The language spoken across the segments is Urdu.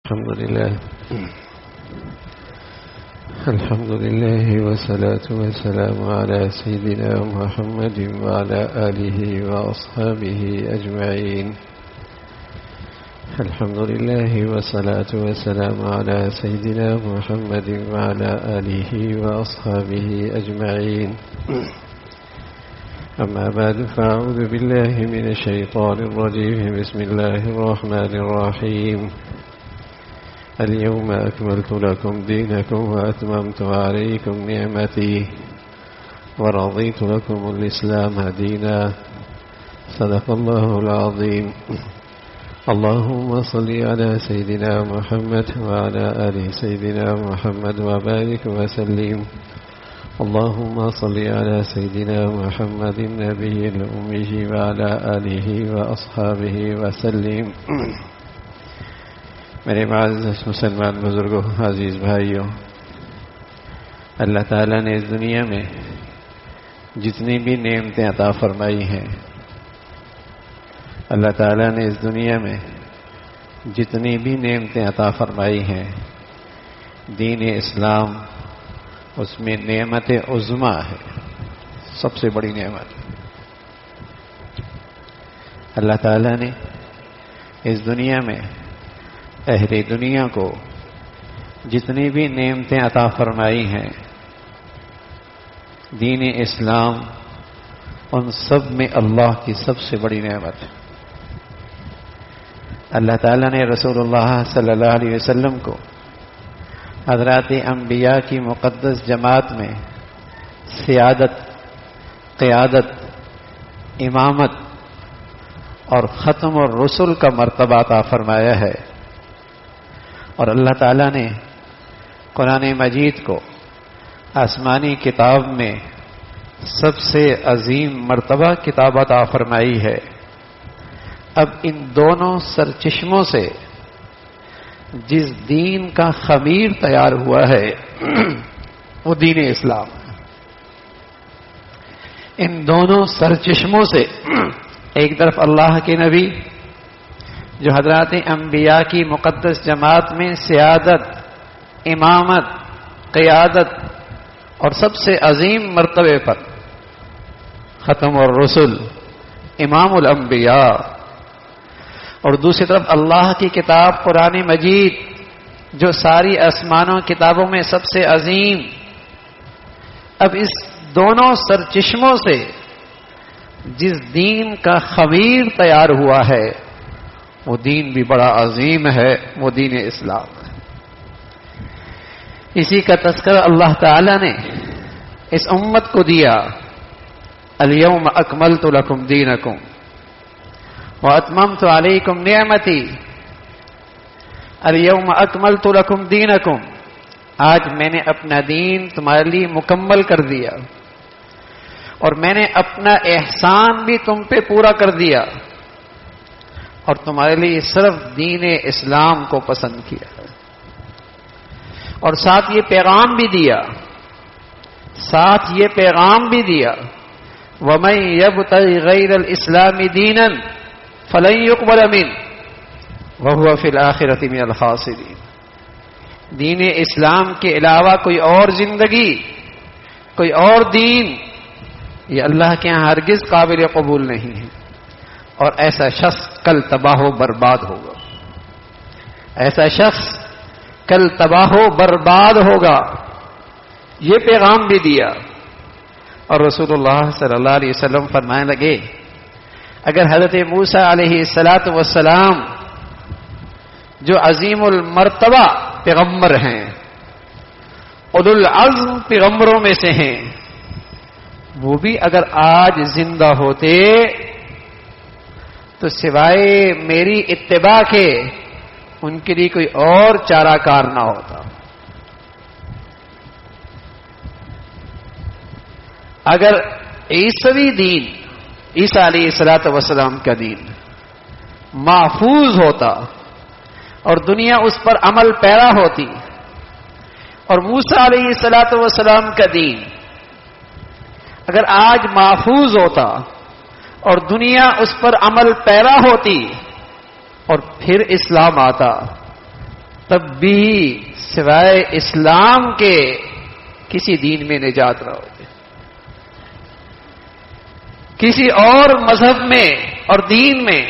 الحمد لله والصلاة والسلام على سيدنا محمد وعلى آله وأصحابه أجمعين. الحمد لله والصلاة والسلام على سيدنا محمد وعلى آله وأصحابه أجمعين. أما بعد فأعوذ بالله من الشيطان الرجيم. بسم الله الرحمن الرحيم. اليوم أكملت لكم دينكم وأتممت عليكم نعمتي ورضيت لكم الإسلام دينا. صدق الله العظيم. اللهم صل على سيدنا محمد وعلى آل سيدنا محمد وبارك وسلم. اللهم صل على سيدنا محمد النبي الأمي وعلى آله وأصحابه وسلم. میرے معزز مسلمان بزرگوں، عزیز بھائیوں، اللہ تعالیٰ نے اس دنیا میں جتنی بھی نعمتیں عطا فرمائی ہیں، اللہ تعالیٰ نے اس دنیا میں جتنی بھی نعمتیں عطا فرمائی ہیں، دین اسلام اس میں نعمت عظمیٰ ہے، سب سے بڑی نعمت. اللہ تعالیٰ نے اس دنیا میں اہل دنیا کو جتنی بھی نعمتیں عطا فرمائی ہیں، دین اسلام ان سب میں اللہ کی سب سے بڑی نعمت ہے. اللہ تعالیٰ نے رسول اللہ صلی اللہ علیہ وسلم کو حضرات انبیاء کی مقدس جماعت میں سیادت، قیادت، امامت اور ختم الرسل کا مرتبہ عطا فرمایا ہے. اور اللہ تعالیٰ نے قرآن مجید کو آسمانی کتاب میں سب سے عظیم مرتبہ کتاب عطا فرمائی ہے. اب ان دونوں سرچشموں سے جس دین کا خمیر تیار ہوا ہے وہ دین اسلام ہے. ان دونوں سرچشموں سے ایک طرف اللہ کے نبی جو حضرات انبیاء کی مقدس جماعت میں سیادت، امامت، قیادت اور سب سے عظیم مرتبے پر ختم الرسل، امام الانبیاء، اور دوسری طرف اللہ کی کتاب قرآن مجید جو ساری آسمانوں کتابوں میں سب سے عظیم. اب اس دونوں سرچشموں سے جس دین کا خمیر تیار ہوا ہے وہ دین بھی بڑا عظیم ہے، وہ دین اسلام ہے. اسی کا تذکرہ اللہ تعالی نے اس امت کو دیا. الیوم اکملت لکم دینکم واتممت علیکم نعمتی. الیوم اکملت لکم دینکم، آج میں نے اپنا دین تمہارے لیے مکمل کر دیا اور میں نے اپنا احسان بھی تم پہ پورا کر دیا اور تمہارے لیے صرف دین اسلام کو پسند کیا ہے. اور ساتھ یہ پیغام بھی دیا، وَمَن يَبْتَغِ غَيْرَ الْإِسْلَامِ دِينًا فَلَن يُقْبَلَ مِنْهُ وَهُوَ فِي الْآخِرَةِ مِنَ الْخَاسِرِينَ. دین اسلام کے علاوہ کوئی اور زندگی، کوئی اور دین یہ اللہ کے ہاں ہرگز قابل قبول نہیں ہے، اور ایسا شخص کل تباہ و برباد ہوگا. ایسا شخص کل تباہ و برباد ہوگا. یہ پیغام بھی دیا. اور رسول اللہ صلی اللہ علیہ وسلم فرمانے لگے اگر حضرت موسیٰ علیہ السلام جو عظیم المرتبہ پیغمبر ہیں، اولو العزم پیغمبروں میں سے ہیں، وہ بھی اگر آج زندہ ہوتے تو سوائے میری اتباع کے ان کے لیے کوئی اور چارہ کار نہ ہوتا. اگر عیسوی دین، عیسیٰ علیہ السلام کا دین محفوظ ہوتا اور دنیا اس پر عمل پیرا ہوتی، اور موسیٰ علیہ السلام کا دین اگر آج محفوظ ہوتا اور دنیا اس پر عمل پیرا ہوتی اور پھر اسلام آتا تب بھی سوائے اسلام کے کسی دین میں نجات نہ ہوتی، کسی اور مذہب میں اور دین میں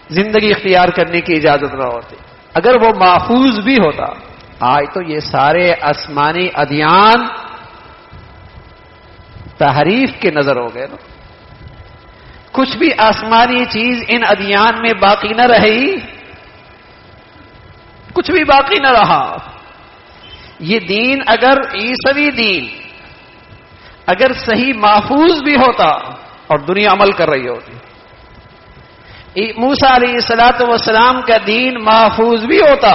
زندگی اختیار کرنے کی اجازت نہ ہوتی۔ اگر وہ محفوظ بھی ہوتا، آج تو یہ سارے آسمانی ادیان تحریف کے نظر ہو گئے نا، کچھ بھی آسمانی چیز ان ادیان میں باقی نہ رہی، کچھ بھی باقی نہ رہا۔ یہ دین اگر عیسوی دین اگر صحیح محفوظ بھی ہوتا اور دنیا عمل کر رہی ہوتی، موسیٰ علیہ السلام کا دین محفوظ بھی ہوتا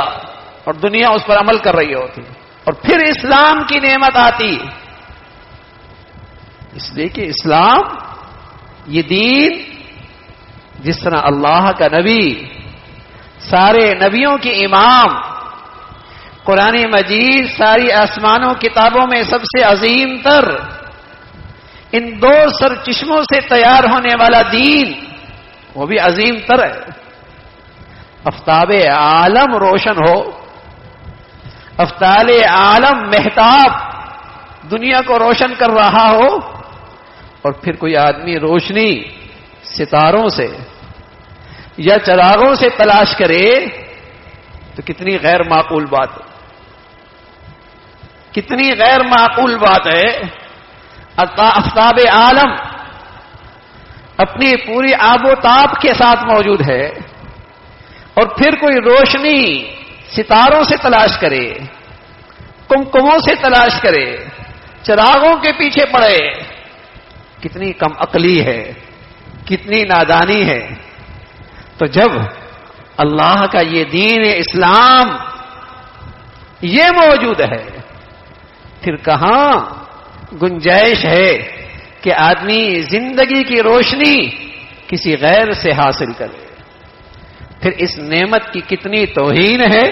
اور دنیا اس پر عمل کر رہی ہوتی، اور پھر اسلام کی نعمت آتی، اس لیے کہ اسلام یہ دین جس طرح اللہ کا نبی، سارے نبیوں کے امام، قرآن مجید ساری آسمانوں کتابوں میں سب سے عظیم تر، ان دو سر چشموں سے تیار ہونے والا دین وہ بھی عظیم تر ہے۔ آفتاب عالم روشن ہو، آفتاب عالم مہتاب دنیا کو روشن کر رہا ہو، اور پھر کوئی آدمی روشنی ستاروں سے یا چراغوں سے تلاش کرے تو کتنی غیر معقول بات ہے، کتنی غیر معقول بات ہے۔ آفتاب عالم اپنی پوری آب و تاب کے ساتھ موجود ہے، اور پھر کوئی روشنی ستاروں سے تلاش کرے، کمکموں سے تلاش کرے، چراغوں کے پیچھے پڑے، کتنی کم عقلی ہے، کتنی نادانی ہے۔ تو جب اللہ کا یہ دین اسلام یہ موجود ہے، پھر کہاں گنجائش ہے کہ آدمی زندگی کی روشنی کسی غیر سے حاصل کرے؟ پھر اس نعمت کی کتنی توہین ہے،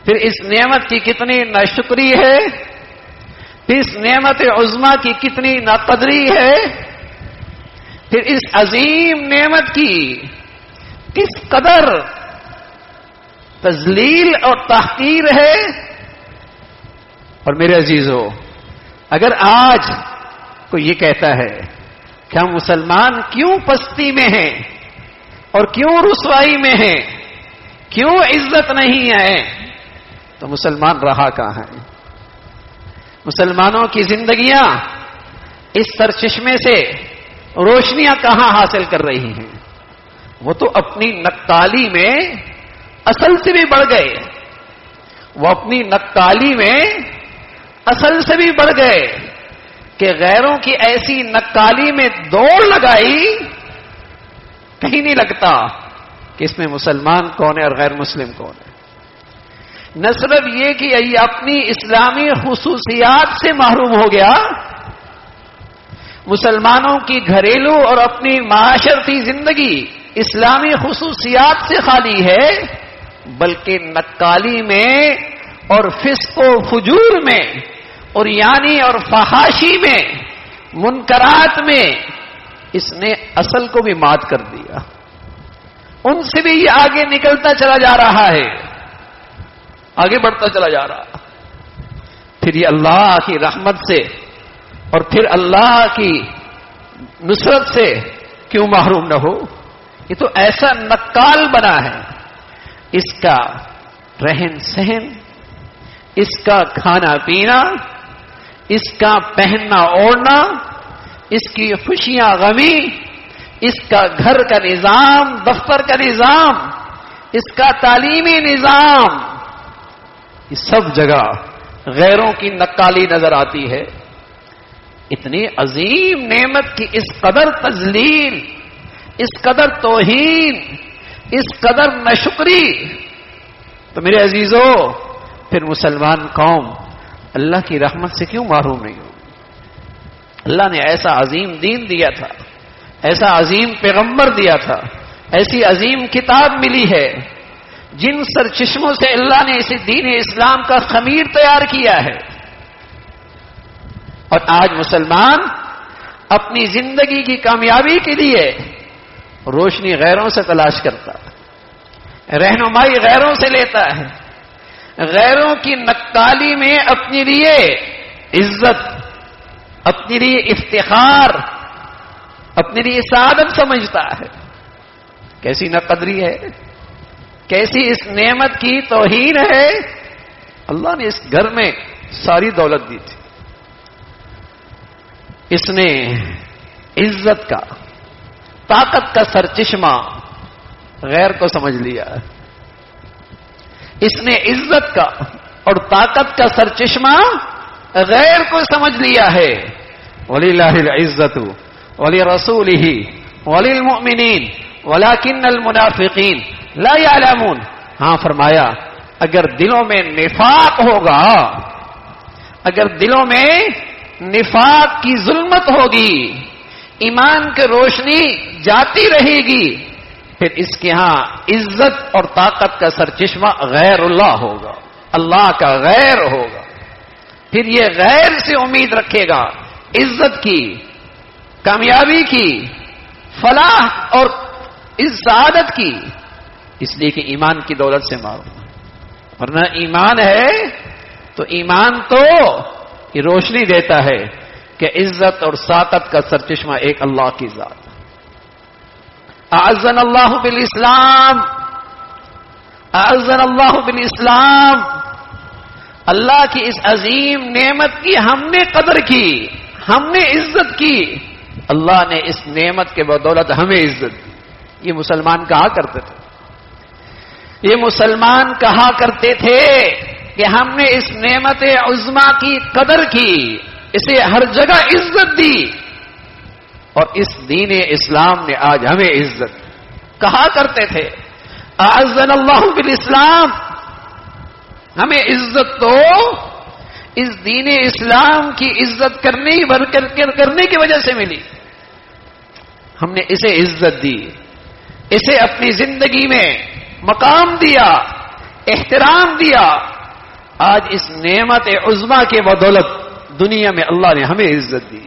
پھر اس نعمت کی کتنی ناشکری ہے، پھر اس نعمت عظمیٰ کی کتنی ناقدری ہے، پھر اس عظیم نعمت کی کس قدر تذلیل اور تحقیر ہے۔ اور میرے عزیزو، اگر آج کوئی یہ کہتا ہے کہ ہم مسلمان کیوں پستی میں ہیں اور کیوں رسوائی میں ہیں، کیوں عزت نہیں ہے، تو مسلمان رہا کہاں ہے؟ مسلمانوں کی زندگیاں اس سرچشمے سے روشنیاں کہاں حاصل کر رہی ہیں؟ وہ تو اپنی نقالی میں اصل سے بھی بڑھ گئے، وہ اپنی نقالی میں اصل سے بھی بڑھ گئے کہ غیروں کی ایسی نقالی میں دوڑ لگائی، کہیں نہیں لگتا کہ اس میں مسلمان کون ہے اور غیر مسلم کون ہے۔ نہ صرف یہ کہ یہ اپنی اسلامی خصوصیات سے محروم ہو گیا، مسلمانوں کی گھریلو اور اپنی معاشرتی زندگی اسلامی خصوصیات سے خالی ہے، بلکہ نقالی میں اور فسق و فجور میں اور یعنی اور فحاشی میں، منکرات میں اس نے اصل کو بھی مات کر دیا۔ ان سے بھی یہ آگے نکلتا چلا جا رہا ہے، آگے بڑھتا چلا جا رہا۔ پھر یہ اللہ کی رحمت سے اور پھر اللہ کی نصرت سے کیوں محروم نہ ہو؟ یہ تو ایسا نقال بنا ہے، اس کا رہن سہن، اس کا کھانا پینا، اس کا پہننا اوڑھنا، اس کی خوشیاں غمی، اس کا گھر کا نظام، دفتر کا نظام، اس کا تعلیمی نظام، یہ سب جگہ غیروں کی نقالی نظر آتی ہے۔ اتنی عظیم نعمت کی اس قدر تذلیل، اس قدر توہین، اس قدر ناشکری، تو میرے عزیزو پھر مسلمان قوم اللہ کی رحمت سے کیوں محروم نہیں ہوگی؟ اللہ نے ایسا عظیم دین دیا تھا، ایسا عظیم پیغمبر دیا تھا، ایسی عظیم کتاب ملی ہے، جن سرچشموں سے اللہ نے اس دین اسلام کا خمیر تیار کیا ہے، اور آج مسلمان اپنی زندگی کی کامیابی کے لیے روشنی غیروں سے تلاش کرتا، رہنمائی غیروں سے لیتا ہے، غیروں کی نکالی میں اپنے لیے عزت، اپنے لیے افتخار، اپنے لیے سعادت سمجھتا ہے۔ کیسی ناقدری ہے، کیسی اس نعمت کی توہین ہے۔ اللہ نے اس گھر میں ساری دولت دی تھی، اس نے عزت کا، طاقت کا سرچشمہ غیر کو سمجھ لیا، اس نے عزت کا اور طاقت کا سرچشمہ غیر کو سمجھ لیا ہے۔ وَلِلَّهِ الْعِزَّةُ وَلِرَسُولِهِ وَلِلْمُؤْمِنِينَ وَلَكِنَّ الْمُنَافِقِينَ لَا يَعْلَمُونَ۔ ہاں فرمایا اگر دلوں میں نفاق ہوگا، اگر دلوں میں نفاق کی ظلمت ہوگی، ایمان کی روشنی جاتی رہے گی، پھر اس کے ہاں عزت اور طاقت کا سرچشمہ غیر اللہ ہوگا، اللہ کا غیر ہوگا۔ پھر یہ غیر سے امید رکھے گا عزت کی، کامیابی کی، فلاح اور اس سعادت کی، اس لیے کہ ایمان کی دولت سے معروف۔ ورنہ ایمان ہے تو ایمان تو یہ روشنی دیتا ہے کہ عزت اور سعادت کا سرچشمہ ایک اللہ کی ذات۔ اعزنا اللہ بالاسلام، اعزنا اللہ بالاسلام۔ اللہ کی اس عظیم نعمت کی ہم نے قدر کی، ہم نے عزت کی، اللہ نے اس نعمت کے بدولت ہمیں عزت دی۔ یہ مسلمان کہا کرتے تھے، یہ مسلمان کہا کرتے تھے کہ ہم نے اس نعمت عظما کی قدر کی، اسے ہر جگہ عزت دی، اور اس دین اسلام نے آج ہمیں عزت کہا کرتے تھے۔ اعزنا اللہ بالاسلام، ہمیں عزت تو اس دین اسلام کی عزت کرنے کی وجہ سے ملی، ہم نے اسے عزت دی، اسے اپنی زندگی میں مقام دیا، احترام دیا۔ آج اس نعمت عظما کے بدولت دنیا میں اللہ نے ہمیں عزت دی،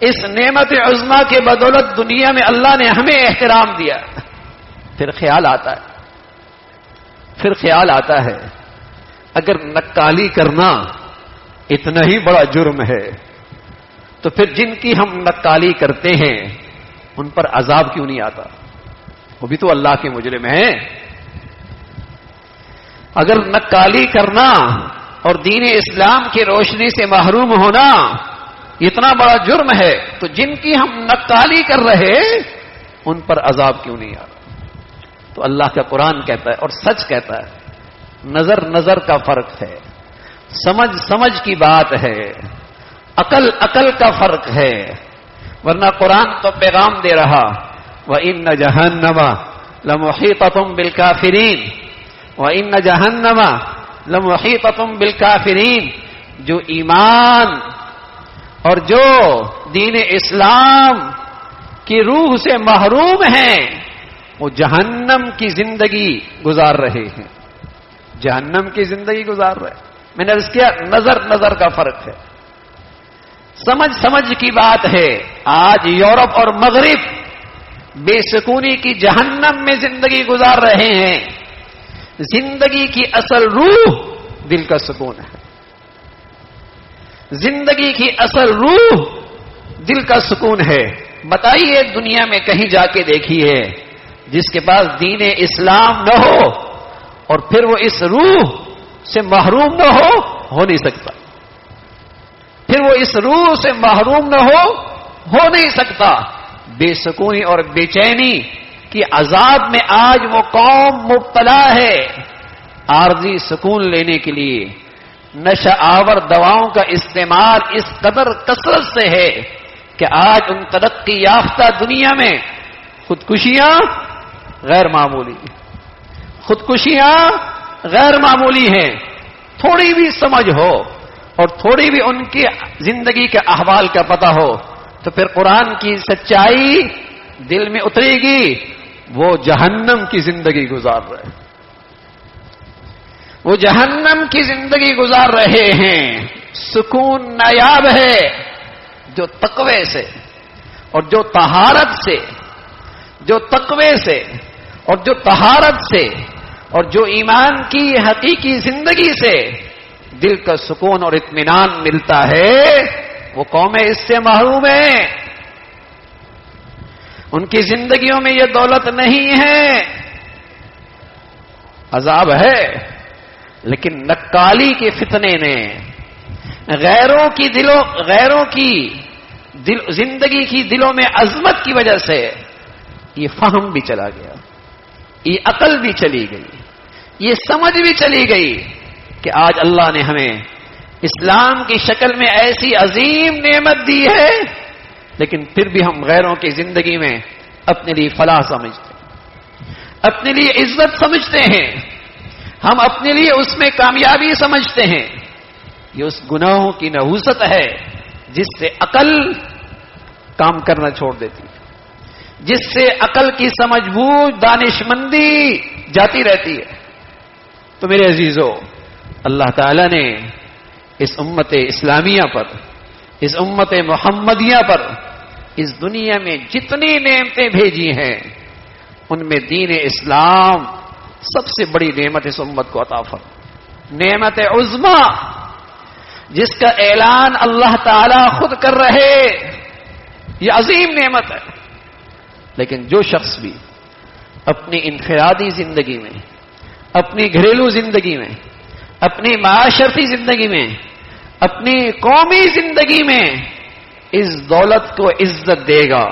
اس نعمت عظما کے بدولت دنیا میں اللہ نے ہمیں احترام دیا۔ پھر خیال آتا ہے اگر نکالی کرنا اتنا ہی بڑا جرم ہے تو پھر جن کی ہم نکالی کرتے ہیں ان پر عذاب کیوں نہیں آتا؟ وہ بھی تو اللہ کے مجرم ہیں۔ اگر نکالی کرنا اور دین اسلام کی روشنی سے محروم ہونا اتنا بڑا جرم ہے تو جن کی ہم نکالی کر رہے ان پر عذاب کیوں نہیں آ رہا؟ تو اللہ کا قرآن کہتا ہے اور سچ کہتا ہے، نظر کا فرق ہے، سمجھ کی بات ہے، عقل کا فرق ہے، ورنہ قرآن تو پیغام دے رہا وَإِنَّ جَهَنَّمَ لَمُحِيطَةٌ بِالْكَافِرِينَ، وَإِنَّ جَهَنَّمَ لَمُحِيطَةٌ بِالْكَافِرِينَ۔ جو ایمان اور جو دین اسلام کی روح سے محروم ہیں وہ جہنم کی زندگی گزار رہے ہیں، جہنم کی زندگی گزار رہے ہیں۔ میں نے عرض کیا نظر کا فرق ہے، سمجھ کی بات ہے۔ آج یورپ اور مغرب بے سکونی کی جہنم میں زندگی گزار رہے ہیں، زندگی کی اصل روح دل کا سکون ہے، زندگی کی اصل روح دل کا سکون ہے۔ بتائیے دنیا میں کہیں جا کے دیکھیے جس کے پاس دین اسلام نہ ہو اور پھر وہ اس روح سے محروم نہ ہو نہیں سکتا، پھر وہ اس روح سے محروم نہ ہو نہیں سکتا۔ بے سکونی اور بے چینی کی عذاب میں آج وہ قوم مبتلا ہے۔ عارضی سکون لینے کے لیے نشہ آور دواؤں کا استعمال اس قدر کثرت سے ہے کہ آج ان ترقی یافتہ دنیا میں خودکشیاں غیر معمولی ہیں۔ تھوڑی بھی سمجھ ہو اور تھوڑی بھی ان کی زندگی کے احوال کا پتہ ہو تو پھر قرآن کی سچائی دل میں اترے گی، وہ جہنم کی زندگی گزار رہے ہیں، وہ جہنم کی زندگی گزار رہے ہیں۔ سکون نایاب ہے جو تقوی سے اور جو طہارت سے، جو تقوی سے اور جو طہارت سے اور جو ایمان کی حقیقی زندگی سے دل کا سکون اور اطمینان ملتا ہے، وہ قومیں اس سے محروم ہیں. ان کی زندگیوں میں یہ دولت نہیں ہے. عذاب ہے، لیکن نکالی کے فتنے نے غیروں کی زندگی کی دلوں میں عظمت کی وجہ سے یہ فہم بھی چلا گیا، یہ عقل بھی چلی گئی، یہ سمجھ بھی چلی گئی کہ آج اللہ نے ہمیں اسلام کی شکل میں ایسی عظیم نعمت دی ہے، لیکن پھر بھی ہم غیروں کی زندگی میں اپنے لیے فلاح سمجھتے ہیں، اپنے لیے عزت سمجھتے ہیں، ہم اپنے لیے اس میں کامیابی سمجھتے ہیں. یہ اس گناہوں کی نحوست ہے جس سے عقل کام کرنا چھوڑ دیتی ہے، جس سے عقل کی سمجھ بوجھ دانش مندی جاتی رہتی ہے. تو میرے عزیزو، اللہ تعالی نے اس امت اسلامیہ پر، اس امت محمدیہ پر اس دنیا میں جتنی نعمتیں بھیجی ہیں، ان میں دین اسلام سب سے بڑی نعمت اس امت کو عطا فرما، نعمت عظما جس کا اعلان اللہ تعالی خود کر رہے. یہ عظیم نعمت ہے. لیکن جو شخص بھی اپنی انفرادی زندگی میں، اپنی گھریلو زندگی میں، اپنی معاشرتی زندگی میں، اپنی قومی زندگی میں اس دولت کو عزت دے گا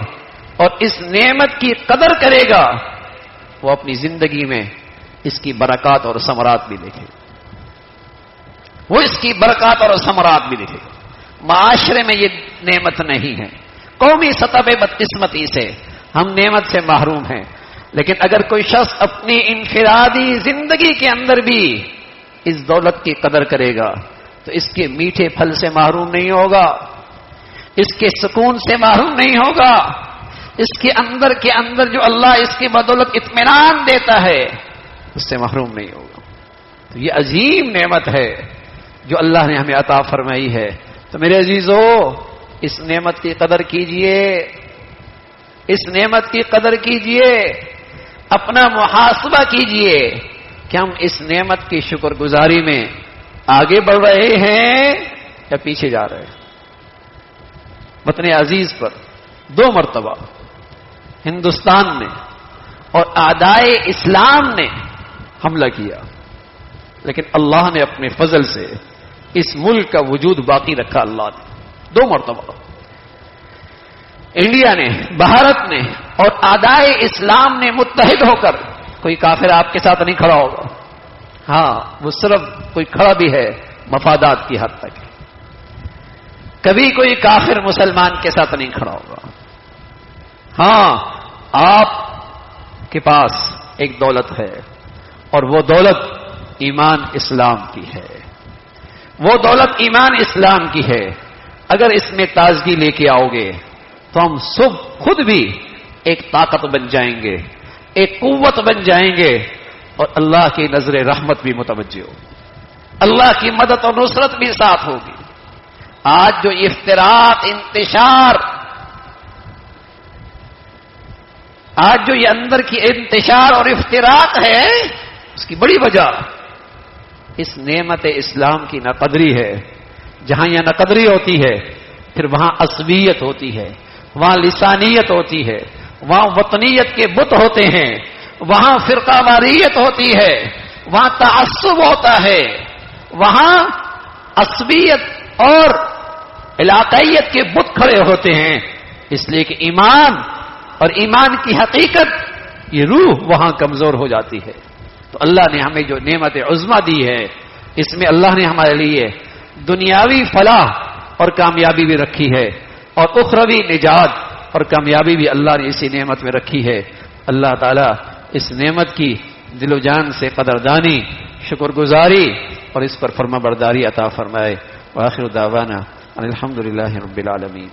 اور اس نعمت کی قدر کرے گا، وہ اپنی زندگی میں اس کی برکات اور ثمرات بھی دیکھے گا. وہ اس کی برکات اور ثمرات بھی دیکھے گا. معاشرے میں یہ نعمت نہیں ہے. قومی سطح پہ بدقسمتی سے ہم نعمت سے محروم ہیں. لیکن اگر کوئی شخص اپنی انفرادی زندگی کے اندر بھی اس دولت کی قدر کرے گا تو اس کے میٹھے پھل سے محروم نہیں ہوگا، اس کے سکون سے محروم نہیں ہوگا، اس کے اندر جو اللہ اس کی بدولت اطمینان دیتا ہے اس سے محروم نہیں ہوگا. تو یہ عظیم نعمت ہے جو اللہ نے ہمیں عطا فرمائی ہے. تو میرے عزیزو، اس نعمت کی قدر کیجئے، اس نعمت کی قدر کیجئے، اپنا محاسبہ کیجئے کہ ہم اس نعمت کی شکر گزاری میں آگے بڑھ رہے ہیں یا پیچھے جا رہے ہیں. وطن عزیز پر 2 مرتبہ ہندوستان نے اور اعدائے اسلام نے حملہ کیا، لیکن اللہ نے اپنے فضل سے اس ملک کا وجود باقی رکھا. اللہ نے 2 مرتبہ انڈیا نے، بھارت نے اور اعدائے اسلام نے متحد ہو کر، کوئی کافر آپ کے ساتھ نہیں کھڑا ہوگا. ہاں، وہ صرف کوئی کھڑا بھی ہے مفادات کی حد تک، کبھی کوئی کافر مسلمان کے ساتھ نہیں کھڑا ہوگا. ہاں، آپ کے پاس ایک دولت ہے اور وہ دولت ایمان اسلام کی ہے، وہ دولت ایمان اسلام کی ہے. اگر اس میں تازگی لے کے آؤ گے تو ہم سب خود بھی ایک طاقت بن جائیں گے، ایک قوت بن جائیں گے، اور اللہ کی نظر رحمت بھی متوجہ ہوگی، اللہ کی مدد اور نصرت بھی ساتھ ہوگی. آج جو افتراق، انتشار، آج جو یہ اندر کی انتشار اور افتراق ہے، اس کی بڑی وجہ اس نعمت اسلام کی ناقدری ہے. جہاں یہ ناقدری ہوتی ہے پھر وہاں عصبیت ہوتی ہے، وہاں لسانیت ہوتی ہے، وہاں وطنیت کے بت ہوتے ہیں، وہاں فرقہ واریت ہوتی ہے، وہاں تعصب ہوتا ہے، وہاں عصبیت اور علاقائیت کے بت کھڑے ہوتے ہیں. اس لیے کہ ایمان اور ایمان کی حقیقت، یہ روح وہاں کمزور ہو جاتی ہے. تو اللہ نے ہمیں جو نعمت عظما دی ہے، اس میں اللہ نے ہمارے لیے دنیاوی فلاح اور کامیابی بھی رکھی ہے، اور اخروی نجات اور کامیابی بھی اللہ نے اسی نعمت میں رکھی ہے. اللہ تعالیٰ اس نعمت کی دل و جان سے قدردانی، شکر گزاری اور اس پر فرما برداری عطا فرمائے. وآخر دعوانا الحمدللہ رب العالمین.